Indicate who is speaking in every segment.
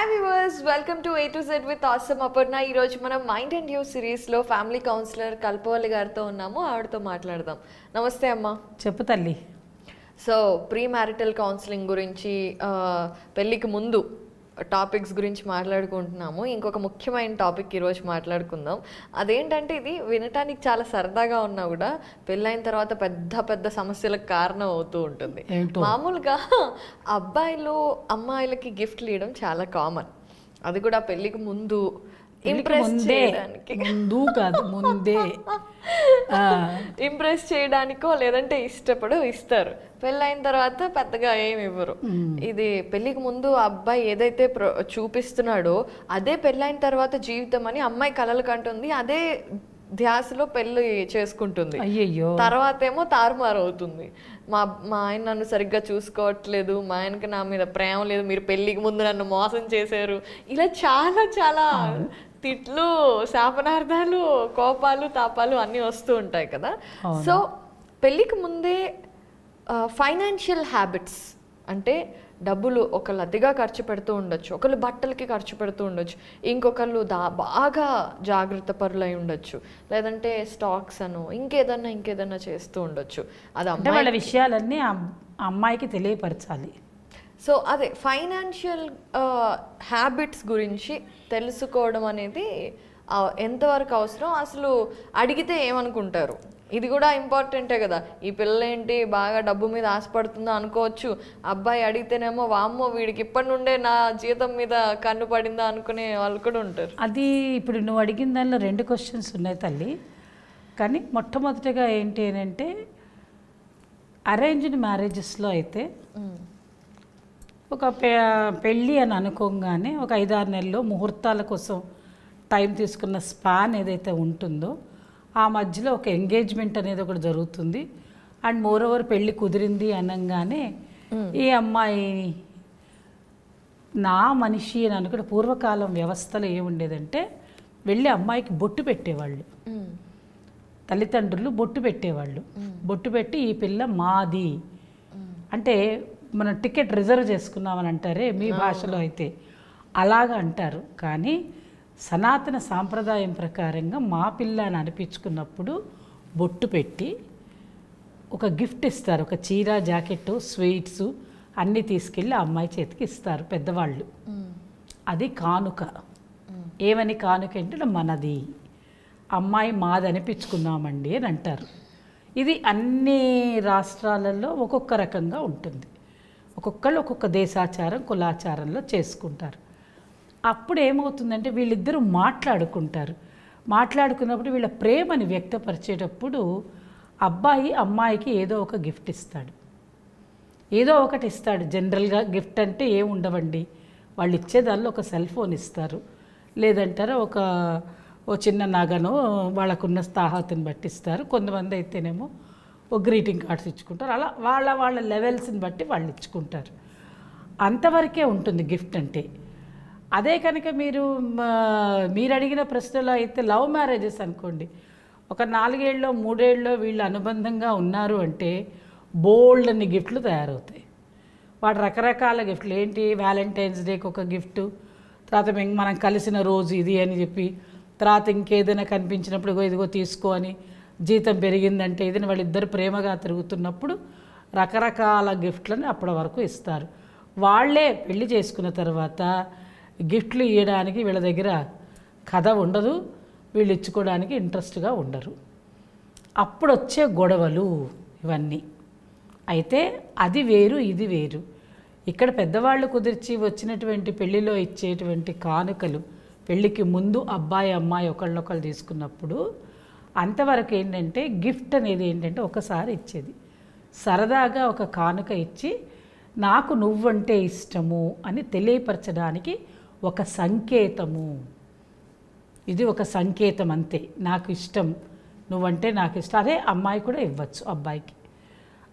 Speaker 1: Hi viewers, welcome to A to Z with awesome Aparna. ఈరోజు మనం mind and you సిరీస్లో family counsellor కల్పవల్లి గారితో ఉన్నాము. ఆవిడతో మాట్లాడదాం. నమస్తే అమ్మా.
Speaker 2: చెప్పు తల్లి.
Speaker 1: సో ప్రీ మ్యారిటల్ కౌన్సిలింగ్ గురించి, పెళ్ళికి ముందు టాపిక్స్ గురించి మాట్లాడుకుంటున్నాము. ఇంకొక ముఖ్యమైన టాపిక్ ఈరోజు మాట్లాడుకుందాం. అదేంటంటే, ఇది వినటానికి చాలా సరదాగా ఉన్నా కూడా పెళ్ళైన తర్వాత పెద్ద పెద్ద సమస్యలకు కారణం అవుతూ ఉంటుంది. మామూలుగా అబ్బాయిలు అమ్మాయిలకి గిఫ్ట్లు ఇవ్వడం చాలా కామన్. అది కూడా పెళ్ళికి ముందు ఇంప్రెస్ చేయడానికో లేదంటే ఇస్తారు. పెళ్ళైన తర్వాత పెద్దగా ఏమి ఇవ్వరు. ఇది పెళ్లికి ముందు అబ్బాయి ఏదైతే చూపిస్తున్నాడో అదే పెళ్ళైన తర్వాత జీవితం అని అమ్మాయి కలలు కంటుంది. అదే ధ్యాసలో పెళ్లి చేసుకుంటుంది. తర్వాత ఏమో తారుమారు అవుతుంది. మా ఆయన నన్ను సరిగ్గా చూసుకోవట్లేదు, మా ఆయనకి నా మీద ప్రేమ లేదు, మీరు పెళ్లికి ముందు నన్ను మోసం చేశారు, ఇలా చాలా చాలా తిట్లు, శాపనార్థాలు, కోపాలు, తాపాలు అన్నీ వస్తూ ఉంటాయి కదా. సో పెళ్ళికి ముందే ఫైనాన్షియల్ హ్యాబిట్స్ అంటే డబ్బులు ఒకళ్ళు అతిగా ఖర్చు పెడుతూ ఉండొచ్చు, ఒకళ్ళు బట్టలకి ఖర్చు పెడుతూ ఉండొచ్చు, ఇంకొకళ్ళు బాగా జాగ్రత్త పరులై ఉండొచ్చు, లేదంటే స్టాక్స్ అను ఇంకేదన్నా చేస్తూ ఉండొచ్చు. అది
Speaker 2: వాళ్ళ విషయాలన్నీ అమ్మాయికి తెలియపరచాలి.
Speaker 1: సో అదే ఫైనాన్షియల్ హ్యాబిట్స్ గురించి తెలుసుకోవడం అనేది ఎంతవరకు అవసరం, అసలు అడిగితే ఏమనుకుంటారు, ఇది కూడా ఇంపార్టెంటే కదా. ఈ పిల్లలేంటి బాగా డబ్బు మీద ఆశపడుతుందో అనుకోవచ్చు. అబ్బాయి అడిగితేనేమో వామ్మో వీడికి ఇప్పటి నుండే నా జీతం మీద కన్ను పడిందా అనుకునే వాళ్ళు కూడా ఉంటారు.
Speaker 2: అది ఇప్పుడు నువ్వు అడిగిన దానిలో 2 క్వశ్చన్స్ ఉన్నాయి తల్లి. కానీ మొట్టమొదటిగా ఏంటి అంటే, అరేంజ్డ్ మ్యారేజెస్లో అయితే ఒక పెళ్ళి అని అనుకోగానే ఒక 5-6 నెలల్లో ముహూర్తాల కోసం టైం తీసుకున్న స్పాన్ ఏదైతే ఉంటుందో ఆ మధ్యలో ఒక ఎంగేజ్మెంట్ అనేది ఒకటి జరుగుతుంది. అండ్ మోరోవర్ పెళ్ళి కుదిరింది అనగానే ఈ అమ్మాయి నా మనిషి అని అనుకుంటే, పూర్వకాలం వ్యవస్థలో ఏముండేదంటే వెళ్ళి అమ్మాయికి బొట్టు పెట్టేవాళ్ళు, తల్లిదండ్రులు బొట్టు పెట్టేవాళ్ళు. బొట్టు పెట్టి ఈ పిల్ల మాది అంటే మనం టికెట్ రిజర్వ్ చేసుకున్నామని అంటారే మీ భాషలో అయితే అలాగా అంటారు. కానీ సనాతన సాంప్రదాయం ప్రకారంగా మా పిల్ల అని అనిపించుకున్నప్పుడు బొట్టు పెట్టి ఒక గిఫ్ట్ ఇస్తారు. ఒక చీర, జాకెట్, స్వీట్స్ అన్నీ తీసుకెళ్ళి ఆ అమ్మాయి చేతికి ఇస్తారు పెద్దవాళ్ళు. అది కానుక. ఏమని కానుక అంటే మనది, అమ్మాయి మాది అనిపించుకున్నామండి అని అంటారు. ఇది అన్ని రాష్ట్రాలలో ఒక్కొక్క రకంగా ఉంటుంది. ఒక్కొక్కళ్ళు ఒక్కొక్క దేశాచారం, కులాచారంలో చేసుకుంటారు. అప్పుడు ఏమవుతుందంటే వీళ్ళిద్దరూ మాట్లాడుకున్నప్పుడు వీళ్ళ ప్రేమని వ్యక్తపరిచేటప్పుడు అబ్బాయి అమ్మాయికి ఏదో ఒక గిఫ్ట్ ఇస్తాడు, ఏదో ఒకటి ఇస్తాడు. జనరల్గా గిఫ్ట్ అంటే ఏమి ఉండవండి, వాళ్ళు ఇచ్చేదానిలో ఒక సెల్ ఫోన్ ఇస్తారు, లేదంటారా ఓ చిన్న నగను వాళ్ళకున్న స్థాహతని బట్టి ఇస్తారు. కొంతమంది అయితేనేమో ఓ గ్రీటింగ్ కార్డ్స్ ఇచ్చుకుంటారు. అలా వాళ్ళ లెవెల్స్ని బట్టి వాళ్ళు ఇచ్చుకుంటారు. అంతవరకే ఉంటుంది గిఫ్ట్ అంటే. అదే కనుక మీరు అడిగిన ప్రశ్నలో అయితే లవ్ మ్యారేజెస్ అనుకోండి, ఒక 4 ఏళ్ళలో 3 ఏళ్ళలో వీళ్ళు అనుబంధంగా ఉన్నారు అంటే బోల్డ్ అన్ని గిఫ్ట్లు తయారవుతాయి. వాడు రకరకాల గిఫ్ట్లు ఏంటి, వ్యాలంటైన్స్ డేకి ఒక గిఫ్ట్, తర్వాత మనం కలిసిన రోజు ఇది అని చెప్పి, తర్వాత ఇంకేదైనా కనిపించినప్పుడు ఇదిగో తీసుకో అని, జీతం పెరిగిందంటే ఇదని, వాళ్ళిద్దరు ప్రేమగా తిరుగుతున్నప్పుడు రకరకాల గిఫ్ట్లను అప్పటి వరకు ఇస్తారు. వాళ్ళే పెళ్లి చేసుకున్న తర్వాత గిఫ్ట్లు ఇవ్వడానికి వీళ్ళ దగ్గర కథ ఉండదు, వీళ్ళు ఇచ్చుకోవడానికి ఇంట్రెస్ట్గా ఉండరు. అప్పుడు వచ్చే గొడవలు ఇవన్నీ. అయితే అది వేరు, ఇది వేరు. ఇక్కడ పెద్దవాళ్ళు కుదిర్చి వచ్చినటువంటి పెళ్లిలో ఇచ్చేటువంటి కానుకలు, పెళ్ళికి ముందు అబ్బాయి అమ్మాయి ఒకళ్ళొకళ్ళు తీసుకున్నప్పుడు అంతవరకు ఏంటంటే గిఫ్ట్ అనేది ఏంటంటే ఒకసారి ఇచ్చేది, సరదాగా ఒక కానుక ఇచ్చి నాకు నువ్వంటే ఇష్టము అని తెలియపరచడానికి ఒక సంకేతము. ఇది ఒక సంకేతం అంతే, నాకు ఇష్టం, నువ్వంటే నాకు ఇష్టం. అదే అమ్మాయి కూడా ఇవ్వచ్చు అబ్బాయికి.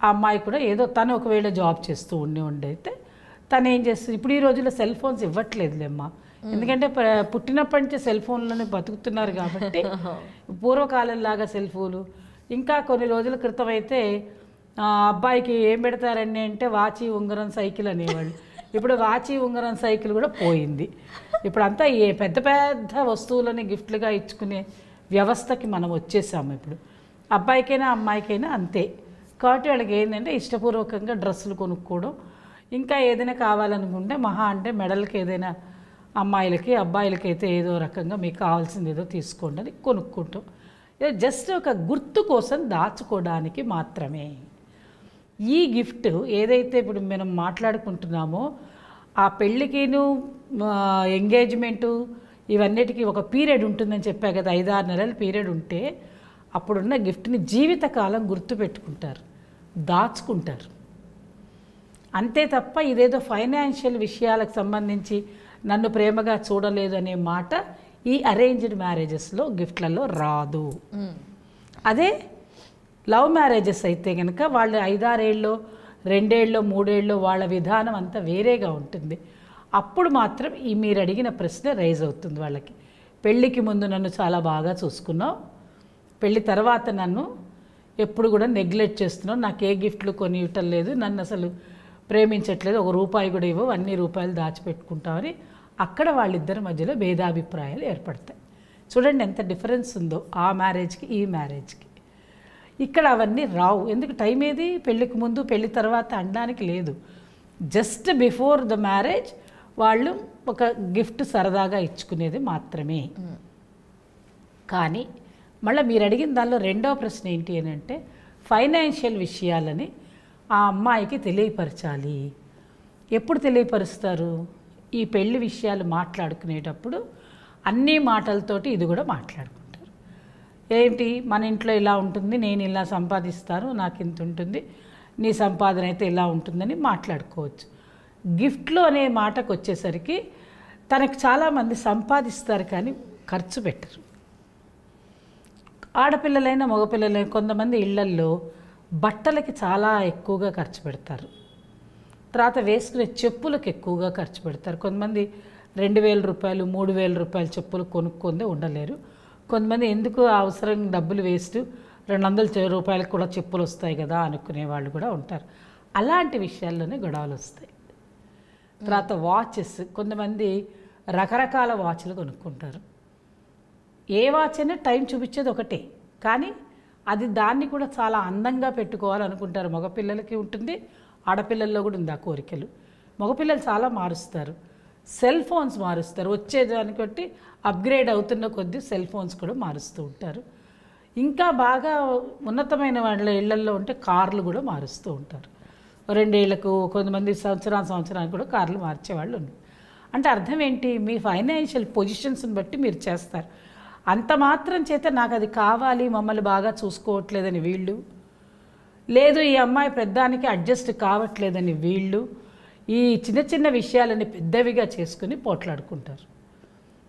Speaker 2: ఆ అమ్మాయి కూడా ఏదో తను ఒకవేళ జాబ్ చేస్తూ ఉండైతే తను ఏం చేస్తుంది, ఇప్పుడు ఈ రోజుల్లో సెల్ ఫోన్స్ ఇవ్వట్లేదులేమ్మా, ఎందుకంటే పుట్టినప్పటి నుంచి సెల్ ఫోన్లోనే బతుకుతున్నారు కాబట్టి. పూర్వకాలంలాగా సెల్ ఫోన్లు, ఇంకా కొన్ని రోజుల క్రితం అయితే అబ్బాయికి ఏం పెడతారండి అంటే వాచి, ఉంగరం, సైకిల్ అనేవాళ్ళు. ఇప్పుడు వాచి ఉంగరం సైకిల్ కూడా పోయింది. ఇప్పుడు అంతా ఏ పెద్ద పెద్ద వస్తువులని గిఫ్ట్లుగా ఇచ్చుకునే వ్యవస్థకి మనం వచ్చేసాము. ఇప్పుడు అబ్బాయికైనా అమ్మాయికైనా అంతే. కాబట్టి వాళ్ళకి ఏంటంటే ఇష్టపూర్వకంగా డ్రెస్సులు కొనుక్కోవడం, ఇంకా ఏదైనా కావాలనుకుంటే మహా అంటే మెడలకి ఏదైనా అమ్మాయిలకి అబ్బాయిలకి అయితే ఏదో రకంగా మీకు కావాల్సింది ఏదో తీసుకోండి అని కొనుక్కుంటాం. ఇది జస్ట్ ఒక గుర్తు కోసం దాచుకోవడానికి మాత్రమే. ఈ గిఫ్ట్ ఏదైతే ఇప్పుడు మనం మాట్లాడుకుంటున్నామో ఆ పెళ్ళికిను ఎంగేజ్మెంటు ఇవన్నిటికీ ఒక పీరియడ్ ఉంటుందని చెప్పా కదా, 5-6 నెలల పీరియడ్ ఉంటే అప్పుడున్న గిఫ్ట్ని జీవితకాలం గుర్తుపెట్టుకుంటారు, దాచుకుంటారు. అంతే తప్ప ఇదేదో ఫైనాన్షియల్ విషయాలకు సంబంధించి నన్ను ప్రేమగా చూడలేదు అనే మాట ఈ అరేంజ్డ్ మ్యారేజెస్లో గిఫ్ట్లలో రాదు. అదే లవ్ మ్యారేజెస్ అయితే కనుక వాళ్ళు 5-6 ఏళ్ళలో 2 ఏళ్ళలో 3 ఏళ్ళలో వాళ్ళ విధానం అంతా వేరేగా ఉంటుంది. అప్పుడు మాత్రం ఈ మీరు అడిగిన ప్రశ్న రైజ్ అవుతుంది వాళ్ళకి. పెళ్ళికి ముందు నన్ను చాలా బాగా చూసుకున్నావు, పెళ్ళి తర్వాత నన్ను ఎప్పుడు కూడా నెగ్లెక్ట్ చేస్తున్నావు, నాకు ఏ గిఫ్ట్లు కొని ఇవ్వటం లేదు, నన్ను అసలు ప్రేమించట్లేదు, ₹1 కూడా ఇవ్వవు, అన్ని రూపాయలు దాచిపెట్టుకుంటామని అక్కడ వాళ్ళిద్దరి మధ్యలో భేదాభిప్రాయాలు ఏర్పడతాయి. చూడండి ఎంత డిఫరెన్స్ ఉందో ఆ మ్యారేజ్కి ఈ మ్యారేజ్కి. ఇక్కడ అవన్నీ రావు. ఎందుకు టైం ఏది, పెళ్ళికి ముందు పెళ్ళి తర్వాత అనడానికి లేదు. జస్ట్ బిఫోర్ ద మ్యారేజ్ వాళ్ళు ఒక గిఫ్ట్ సరదాగా ఇచ్చుకునేది మాత్రమే. కానీ మళ్ళీ మీరు అడిగిన దానిలో రెండవ ప్రశ్న ఏంటి అని అంటే ఫైనాన్షియల్ విషయాలని ఆ అమ్మాయికి తెలియపరచాలి. ఎప్పుడు తెలియపరుస్తారు? ఈ పెళ్లి విషయాలు మాట్లాడుకునేటప్పుడు అన్ని మాటలతోటి ఇది కూడా మాట్లాడుకుంటారు. ఏంటి, మన ఇంట్లో ఇలా ఉంటుంది, నేను ఇలా సంపాదిస్తాను, నాకు ఇంత ఉంటుంది, నీ సంపాదన అయితే ఇలా ఉంటుందని మాట్లాడుకోవచ్చు. గిఫ్ట్లో అనే మాటకు వచ్చేసరికి తనకు చాలామంది సంపాదిస్తారు కానీ ఖర్చు పెట్టరు. ఆడపిల్లలైనా మగపిల్లలైనా కొంతమంది ఇళ్లల్లో బట్టలకి చాలా ఎక్కువగా ఖర్చు పెడతారు, తర్వాత వేసుకునే చెప్పులకు ఎక్కువగా ఖర్చు పెడతారు. కొంతమంది ₹2,000 ₹3,000 చెప్పులు కొనుక్కుందే ఉండలేరు. కొంతమంది ఎందుకు అవసరం డబ్బులు వేస్ట్, ₹200 కూడా చెప్పులు వస్తాయి కదా అనుకునే వాళ్ళు కూడా ఉంటారు. అలాంటి విషయాల్లోనే గొడవలు వస్తాయి. తర్వాత వాచెస్, కొంతమంది రకరకాల వాచ్లు కొనుక్కుంటారు. ఏ వాచ్ అయినా టైం చూపించేది ఒకటే, కానీ అది దాన్ని కూడా చాలా అందంగా పెట్టుకోవాలనుకుంటారు. మగపిల్లలకి ఉంటుంది, ఆడపిల్లల్లో కూడా ఉంది ఆ కోరికలు. మగపిల్లలు చాలా మారుస్తారు, సెల్ ఫోన్స్ మారుస్తారు, వచ్చేదాన్ని బట్టి అప్గ్రేడ్ అవుతున్న కొద్దీ సెల్ ఫోన్స్ కూడా మారుస్తూ ఉంటారు. ఇంకా బాగా ఉన్నతమైన వాళ్ళ ఇళ్లల్లో ఉంటే కార్లు కూడా మారుస్తూ ఉంటారు. 2 ఏళ్లకు, కొంతమంది సంవత్సరానికి కూడా కార్లు మార్చేవాళ్ళు ఉన్నారు. అంటే అర్థం ఏంటి, మీ ఫైనాన్షియల్ పొజిషన్స్ని బట్టి మీరు చేస్తారు. అంత మాత్రం చేత నాకు అది కావాలి, మమ్మల్ని బాగా చూసుకోవట్లేదని వీళ్ళు, లేదు ఈ అమ్మాయి పెద్దానికి అడ్జస్ట్ కావట్లేదని వీళ్ళు, ఈ చిన్న చిన్న విషయాలని పెద్దవిగా చేసుకుని పోట్లాడుకుంటారు.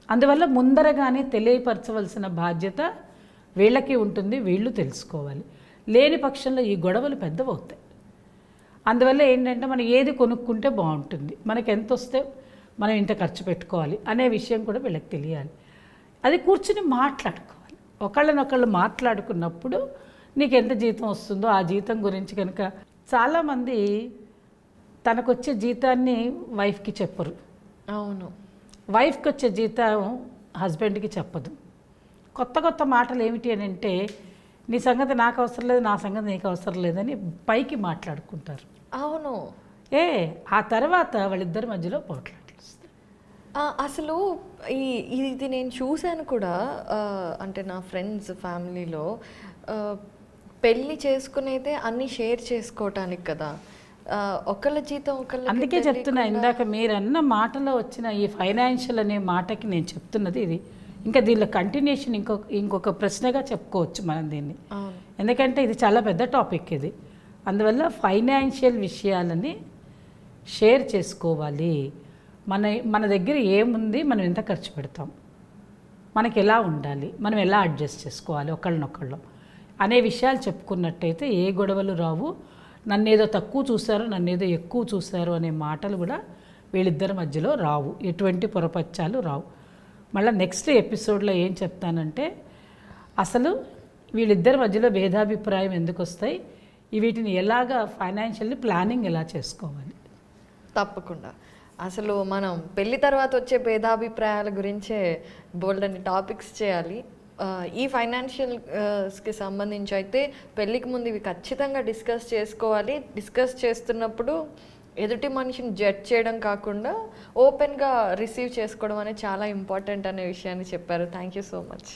Speaker 2: అందువల్ల ముందరగానే తెలియపరచవలసిన బాధ్యత వీళ్ళకి ఉంటుంది, వీళ్ళు తెలుసుకోవాలి. లేని పక్షంలో ఈ గొడవలు పెద్దవవుతాయి. అందువల్ల ఏంటంటే మనం ఏది కొనుక్కుంటే బాగుంటుంది, మనకి ఎంత వస్తే మనం ఇంత ఖర్చు పెట్టుకోవాలి అనే విషయం కూడా వీళ్ళకి తెలియాలి. అది కూర్చుని మాట్లాడుకోవాలి. ఒకళ్ళనొకళ్ళు మాట్లాడుకున్నప్పుడు నీకు ఎంత జీతం వస్తుందో ఆ జీతం గురించి కనుక, చాలామంది తనకొచ్చే జీతాన్ని వైఫ్కి చెప్పరు.
Speaker 1: అవును,
Speaker 2: వైఫ్కి వచ్చే జీతం హస్బెండ్కి చెప్పదు. కొత్త కొత్త మాటలు ఏమిటి అని అంటే, నీ సంగతి నాకు అవసరం లేదు, నా సంగతి నీకు అవసరం లేదని పైకి మాట్లాడుకుంటారు.
Speaker 1: అవును.
Speaker 2: ఆ తర్వాత వాళ్ళిద్దరి మధ్యలో పోట్లాటలు వస్తాయి.
Speaker 1: అసలు ఇది నేను చూశాను కూడా. అంటే నా ఫ్రెండ్స్ ఫ్యామిలీలో పెళ్ళి చేసుకునేదే అన్ని షేర్ చేసుకోవటానికి కదా, ఒకళ్ళ జీతం ఒకళ్ళ.
Speaker 2: అందుకే చెప్తున్నా, ఇందాక మీరు అన్న మాటలో వచ్చిన ఈ ఫైనాన్షియల్ అనే మాటకి నేను చెప్తున్నది ఇది. ఇంకా దీనిలో కంటిన్యూషన్ ఇంకొక ప్రశ్నగా చెప్పుకోవచ్చు మనం దీన్ని. ఎందుకంటే ఇది చాలా పెద్ద టాపిక్ ఇది. అందువల్ల ఫైనాన్షియల్ విషయాలని షేర్ చేసుకోవాలి. మన దగ్గర ఏముంది, మనం ఎంత ఖర్చు పెడతాం, మనకి ఎలా ఉండాలి, మనం ఎలా అడ్జస్ట్ చేసుకోవాలి ఒకళ్ళనొకళ్ళు అనే విషయాలు చెప్పుకున్నట్టయితే ఏ గొడవలు రావు. నన్నేదో తక్కువ చూశారు, నన్నేదో ఎక్కువ చూశారు అనే మాటలు కూడా వీళ్ళిద్దరి మధ్యలో రావు, ఎటువంటి పొరపచ్చాలు రావు. మళ్ళీ నెక్స్ట్ ఎపిసోడ్లో ఏం చెప్తానంటే, అసలు వీళ్ళిద్దరి మధ్యలో భేదాభిప్రాయం ఎందుకు వస్తాయి, వీటిని ఎలాగా ఫైనాన్షియల్లీ ప్లానింగ్ ఎలా చేసుకోవాలి.
Speaker 1: తప్పకుండా. అసలు మనం పెళ్లి తర్వాత వచ్చే భేదాభిప్రాయాల గురించే బోల్డన్ని టాపిక్స్ చేయాలి. ఈ ఫైనాన్షియల్స్కి సంబంధించి అయితే పెళ్ళికి ముందు ఇవి ఖచ్చితంగా డిస్కస్ చేసుకోవాలి. డిస్కస్ చేస్తున్నప్పుడు ఎదుటి మనిషిని జడ్జ్ చేయడం కాకుండా ఓపెన్గా రిసీవ్ చేసుకోవడం అనేది చాలా ఇంపార్టెంట్ అనే విషయాన్ని చెప్పారు. Thank you so much.